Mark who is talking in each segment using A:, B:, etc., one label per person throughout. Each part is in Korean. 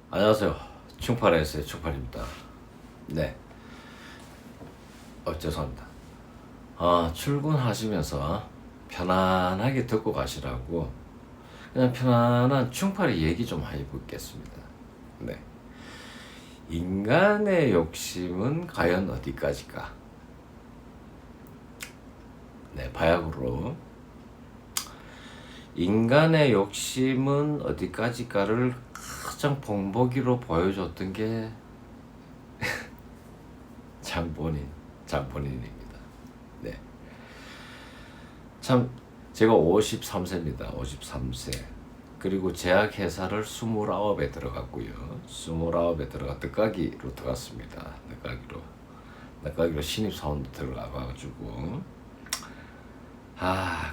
A: 안녕하세요. 충팔에서의 충팔입니다. 네. 죄송합니다. 출근하시면서 편안하게 듣고 가시라고 그냥 편안한 충팔이 얘기 좀 해보겠습니다. 네. 인간의 욕심은 과연 어디까지가? 네, 바야흐로 인간의 욕심은 어디까지가를 가장 본보기로 보여줬던 게 장본인입니다. 네. 참, 제가 53세입니다. 53세. 그리고 제약회사를 29에 들어갔고요. 29에 들어가 늦가기로 들어갔습니다. 늦가기로 신입사원도 들어가가지고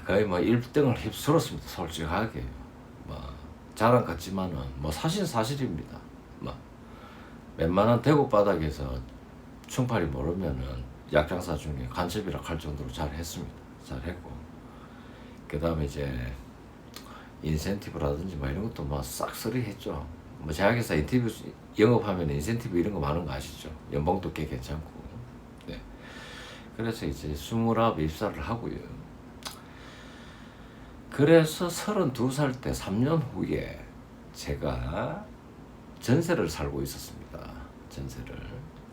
A: 거의 뭐 1등을 휩쓸었습니다. 솔직하게. 뭐 자랑 같지만은 뭐 사실입니다. 뭐 웬만한 대구 바닥에서 충팔이 모르면은 약장사 중에 간첩이라 할 정도로 잘했습니다. 잘했고 그 다음에 이제 인센티브라든지 뭐 이런 것도 뭐 싹쓸이 했죠. 뭐 제약회사 인터뷰 영업하면 인센티브 이런 거 많은 거 아시죠? 연봉도 꽤 괜찮고. 네. 그래서 이제 29 입사를 하고요. 그래서 32살 때 3년 후에 제가 전세를 살고 있었습니다. 전세를.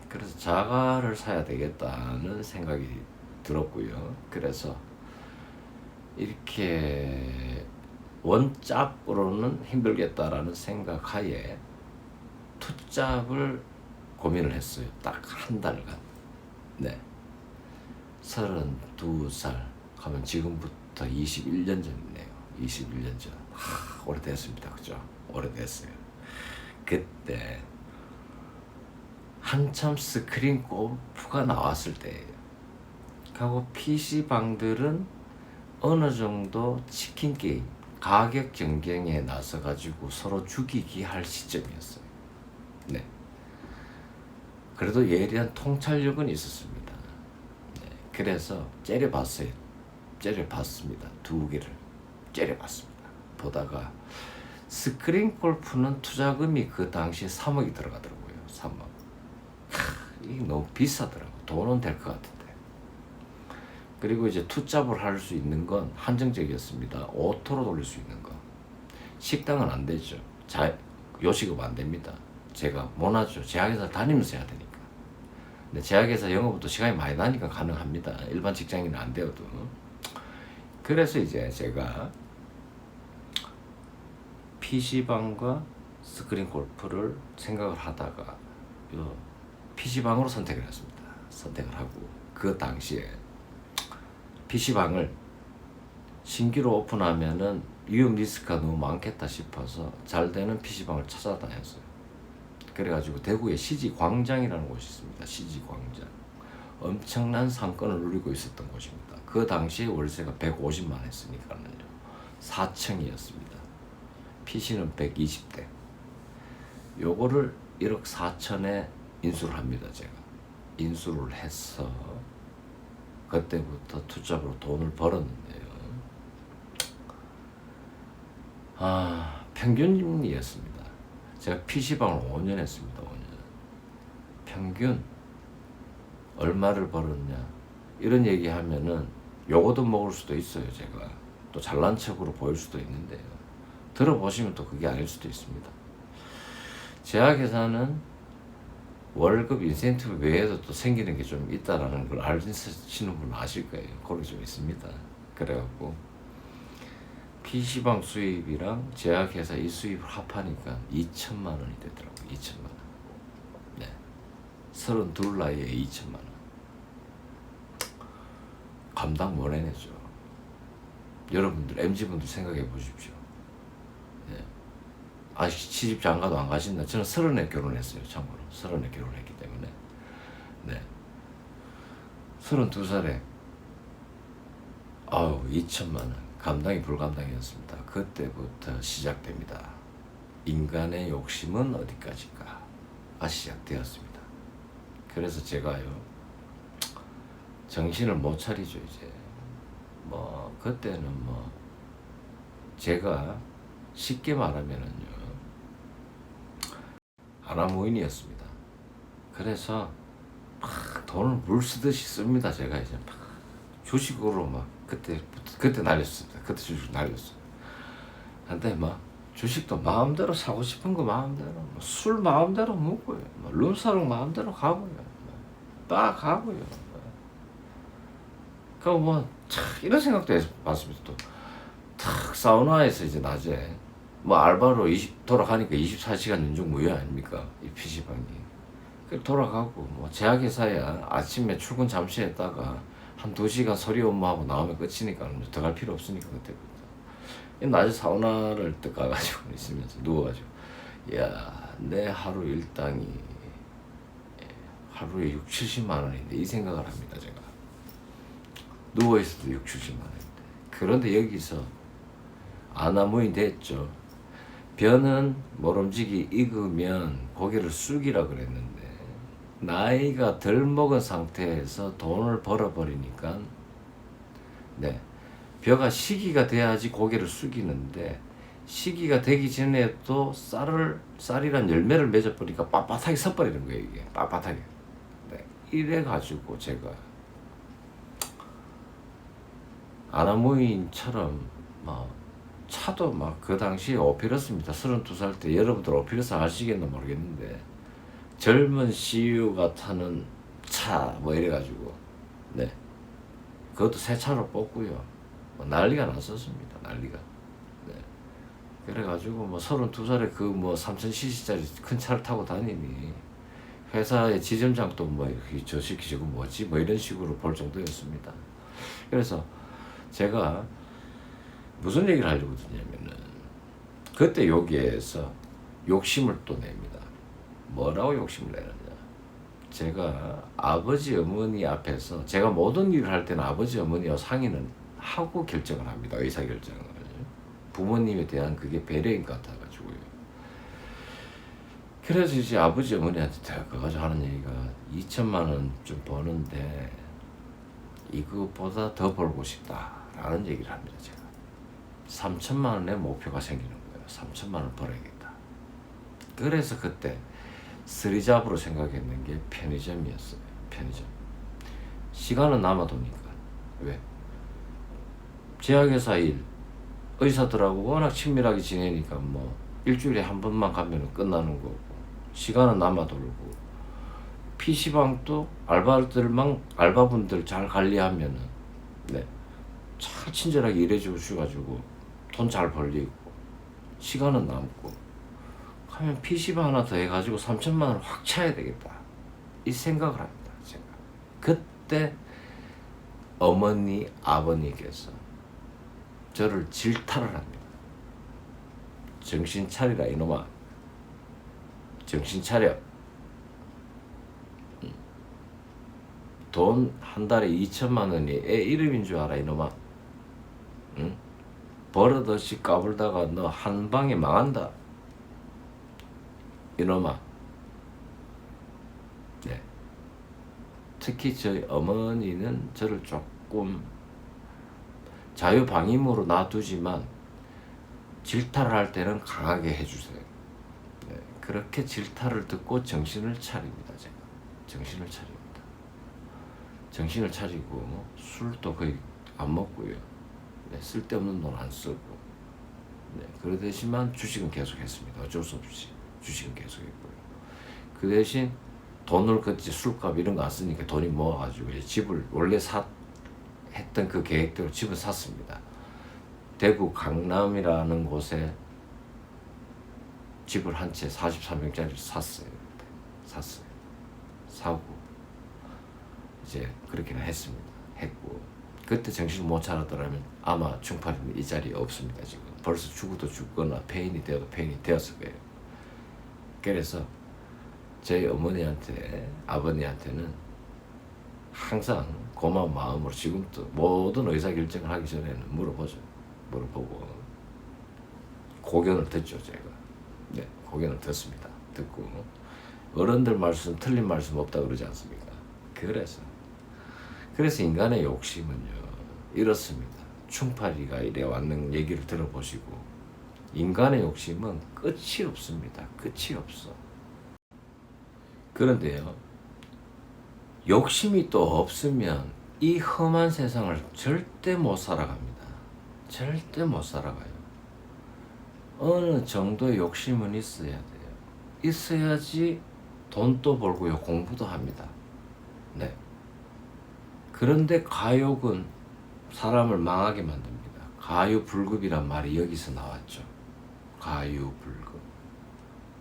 A: 그래서 자가를 사야 되겠다는 생각이 들었고요. 그래서 이렇게 원잡으로는 힘들겠다라는 생각하에 투잡을 고민을 했어요. 딱 한 달간. 네. 32살 하면 지금부터 21년 전이네요. 21년 전. 오래됐습니다. 그죠? 오래됐어요. 그때 한참 스크린 골프가 나왔을 때예요. 하고 PC방들은 어느 정도 치킨 게임, 가격 경쟁에 나서가지고 서로 죽이기 할 시점이었어요. 네. 그래도 예리한 통찰력은 있었습니다. 네. 그래서 째려봤습니다. 두 개를 째려봤습니다. 보다가 스크린 골프는 투자금이 그 당시에 3억이 들어가더라고요. 3억. 이게 너무 비싸더라고. 돈은 될 것 같은데. 그리고 이제 투잡을 할 수 있는 건 한정적이었습니다. 오토로 돌릴 수 있는 거. 식당은 안 되죠. 요식업 안 됩니다. 제가 못 하죠. 제약회사 다니면서 해야 되니까. 근데 제약회사 영업도 시간이 많이 나니까 가능합니다. 일반 직장인은 안 되어도. 그래서 이제 제가 PC방과 스크린 골프를 생각을 하다가 PC방으로 선택을 했습니다. 선택을 하고 그 당시에 PC방을 신규로 오픈하면은 위험 리스크가 너무 많겠다 싶어서 잘 되는 PC방을 찾아다녔어요. 그래가지고 대구에 CG광장이라는 곳이 있습니다. CG광장. 엄청난 상권을 누리고 있었던 곳입니다. 그 당시에 월세가 150만 했으니까는요. 4층이었습니다. PC는 120대. 요거를 1억 4천에 인수를 합니다. 제가. 인수를 해서 그때부터 투잡으로 돈을 벌었는데요. 평균이었습니다. 제가 PC방을 5년 했습니다. 5년. 평균 얼마를 벌었냐 이런 얘기하면은 요거도 먹을 수도 있어요. 제가 또 잘난 척으로 보일 수도 있는데요. 들어보시면 또 그게 아닐 수도 있습니다. 제약회사는 월급 인센티브 외에도 또 생기는 게 좀 있다라는 걸 아시는 분은 아실 거예요. 거기 좀 있습니다. 그래갖고 PC방 수입이랑 제약회사 이 수입을 합하니까 2천만 원이 되더라고요. 2천만 원. 네. 32 나이에 2천만 원. 감당 못 해내죠. 여러분들 MZ분들 생각해 보십시오. 네. 아직 시집 장가도 안 가신다. 저는 30에 결혼했어요. 참고로 30에 결혼했기 때문에. 네. 32살에 2천만 원 감당이 불감당이었습니다. 그때부터 시작됩니다. 인간의 욕심은 어디까지가 시작되었습니다. 그래서 제가요 정신을 못 차리죠. 이제 뭐 그때는 뭐 제가 쉽게 말하면은요 아나무인이었습니다. 그래서 막 돈을 물 쓰듯이 씁니다. 제가 이제 막 주식으로 막 그때 날렸습니다. 그때 주식 날렸어요. 근데 막 주식도 마음대로 사고 싶은 거 마음대로, 술 마음대로 먹고요, 룸사롱 마음대로 가고요, 바 가고요. 이런 생각도 해봤습니다. 또 탁 사우나에서 이제 낮에 알바로 돌아가니까 24시간 연중 무휴 아닙니까? 이 PC방이. 돌아가고 제약회사야 아침에 출근 잠시 했다가 한 2시간 서류 업무하고 나오면 끝이니까 더 갈 필요 없으니까 그때부터 낮에 사우나를 딱 가가지고 있으면서 누워가지고 내 하루 일당이 하루에 6, 70만 원인데 이 생각을 합니다. 제가 누워있어도 6, 70만 원인데. 그런데 여기서 아나무인 됐죠. 변은 모름지기 익으면 고개를 숙이라 그랬는데 나이가 덜 먹은 상태에서 돈을 벌어버리니까 벼가 시기가 돼야지 고개를 숙이는데 시기가 되기 전에 또 쌀이란 열매를 맺어버리니까 빳빳하게 섞어버리는 거예요. 이게 빳빳하게. 이래가지고 제가 아나무인처럼 차도 그 당시에 오피러스입니다. 32살 때 여러분들 오피러스 아시겠나 모르겠는데 젊은 CEO가 타는 차 이래가지고 그것도 새 차로 뽑고요. 난리가 났었습니다. 난리가. 그래가지고 32살에 3000cc짜리 큰 차를 타고 다니니 회사의 지점장도 저 새끼 저거 뭐지? 이런 식으로 볼 정도였습니다. 그래서 제가 무슨 얘기를 하려고 드냐면은 그때 여기에서 욕심을 또 냅니다. 뭐라고 욕심을 내느냐? 제가 아버지 어머니 앞에서 제가 모든 일을 할 때는 아버지 어머니와 상의는 하고 결정을 합니다. 의사결정을. 부모님에 대한 그게 배려인 것 같아가지고요. 그래서 이제 아버지 어머니한테 제가 가가지고 하는 얘기가 2천만 원 좀 버는데 이거보다 더 벌고 싶다라는 얘기를 합니다. 제가 3천만 원의 목표가 생기는 거예요. 3천만 원 벌어야겠다. 그래서 그때 쓰리잡으로 생각했는 게 편의점이었어요. 편의점. 시간은 남아도니까. 왜? 제약회사 일, 의사들하고 워낙 친밀하게 지내니까 일주일에 한 번만 가면 끝나는 거고, 시간은 남아돌고, PC방도 알바분들 잘 관리하면은, 잘 친절하게 일해주셔가지고, 돈 잘 벌리고, 시간은 남고, 하면 PC방 하나 더 해가지고 3천만 원을 확 차야 되겠다. 이 생각을 합니다. 제가. 그때 어머니, 아버님께서 저를 질타를 합니다. 정신 차리라 이놈아. 정신 차려. 돈 한 달에 2천만 원이 애 이름인 줄 알아 이놈아. 응? 버릇없이 까불다가 너 한 방에 망한다. 이놈아. 특히 저희 어머니는 저를 조금 자유방임으로 놔두지만 질타를 할 때는 강하게 해주세요. 그렇게 질타를 듣고 정신을 차립니다. 제가 정신을 차립니다. 정신을 차리고 술도 거의 안 먹고요. 쓸데없는 돈 안 쓰고. 그러되지만 주식은 계속했습니다. 어쩔 수 없이 주식은 계속했고요. 그 대신 돈을 그때 술값 이런 거 안 쓰니까 돈이 모아가지고 집을 원래 했던 그 계획대로 집을 샀습니다. 대구 강남이라는 곳에 집을 한 채 43평짜리를 샀어요. 사고 이제 그렇게는 했습니다. 했고 그때 정신을 못 차렸더라면 아마 충파리는 이 자리에 없습니다. 지금 벌써 죽어도 죽거나 폐인이 되어도 폐인이 되었을 거예요. 그래서 제 어머니한테 아버님한테는 항상 고마운 마음으로 지금도 모든 의사결정을 하기 전에는 물어보고 고견을 듣죠. 제가 고견을 듣습니다. 듣고 어른들 말씀 틀린 말씀 없다 그러지 않습니까? 그래서 인간의 욕심은요 이렇습니다. 충파리가 이래 왔는 얘기를 들어보시고 인간의 욕심은 끝이 없습니다. 끝이 없어. 그런데요, 욕심이 또 없으면 이 험한 세상을 절대 못 살아갑니다. 절대 못 살아가요. 어느 정도의 욕심은 있어야 돼요. 있어야지 돈도 벌고요, 공부도 합니다. 네. 그런데 가욕은 사람을 망하게 만듭니다. 가유불급이란 말이 여기서 나왔죠. 가유불급.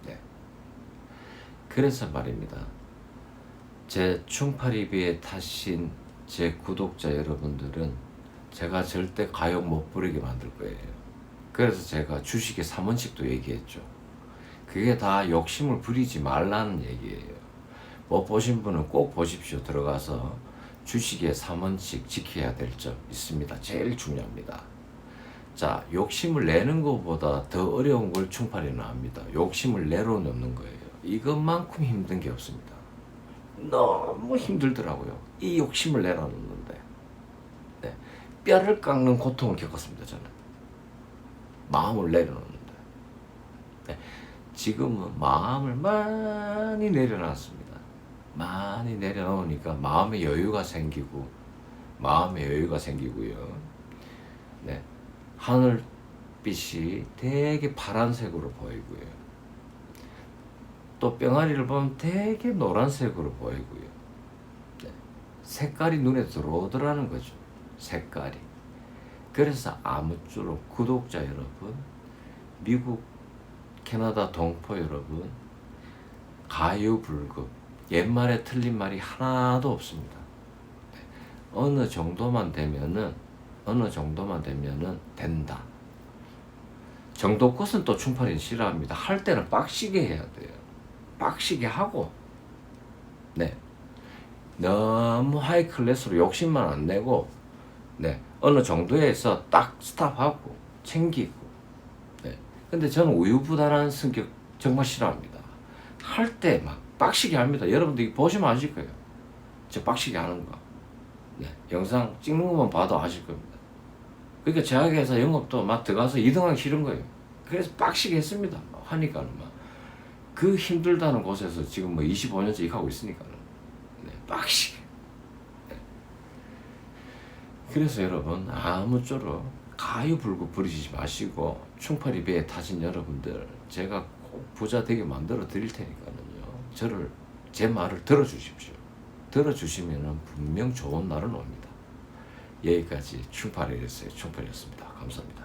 A: 네. 그래서 말입니다. 제 충파리비에 타신 제 구독자 여러분들은 제가 절대 가욕 못 부리게 만들 거예요. 그래서 제가 주식에 3원씩도 얘기했죠. 그게 다 욕심을 부리지 말라는 얘기예요. 못 보신 분은 꼭 보십시오. 들어가서 주식에 3원씩 지켜야 될 점 있습니다. 제일 중요합니다. 자, 욕심을 내는 것보다 더 어려운 걸 충파리는 압니다. 욕심을 내려놓는 거예요. 이것만큼 힘든 게 없습니다. 너무 힘들더라고요. 이 욕심을 내려놓는데. 네. 뼈를 깎는 고통을 겪었습니다. 저는. 마음을 내려놓는데. 네. 지금은 마음을 많이 내려놨습니다. 많이 내려놓으니까 마음의 여유가 생기고요. 네. 하늘빛이 되게 파란색으로 보이고요. 또 병아리를 보면 되게 노란색으로 보이고요. 네. 색깔이 눈에 들어오더라는 거죠. 색깔이. 그래서 아무쪼록 구독자 여러분, 미국, 캐나다 동포 여러분, 가유불급, 옛말에 틀린 말이 하나도 없습니다. 네. 어느 정도만 되면은 된다. 정도 것은 또 충파리는 싫어합니다. 할 때는 빡시게 해야 돼요. 빡시게 하고, 네. 너무 하이 클래스로 욕심만 안 내고, 네. 어느 정도에서 딱 스탑하고, 챙기고, 네. 근데 저는 우유부단한 성격 정말 싫어합니다. 할 때 막 빡시게 합니다. 여러분들 보시면 아실 거예요. 저 빡시게 하는 거. 네. 영상 찍는 것만 봐도 아실 겁니다. 그러니까 제약회사 영업도 막 들어가서 2등하기 싫은 거예요. 그래서 빡시게 했습니다. 하니까는 막. 그 힘들다는 곳에서 지금 뭐 25년째 일하고 있으니까는. 네, 빡시게. 네. 그래서 여러분, 아무쪼록 가유불급 부리지 마시고, 충파리 배에 타신 여러분들, 제가 꼭 부자 되게 만들어 드릴 테니까는요, 제 말을 들어주십시오. 들어주시면은 분명 좋은 날은 옵니다. 여기까지 충파리였습니다. 감사합니다.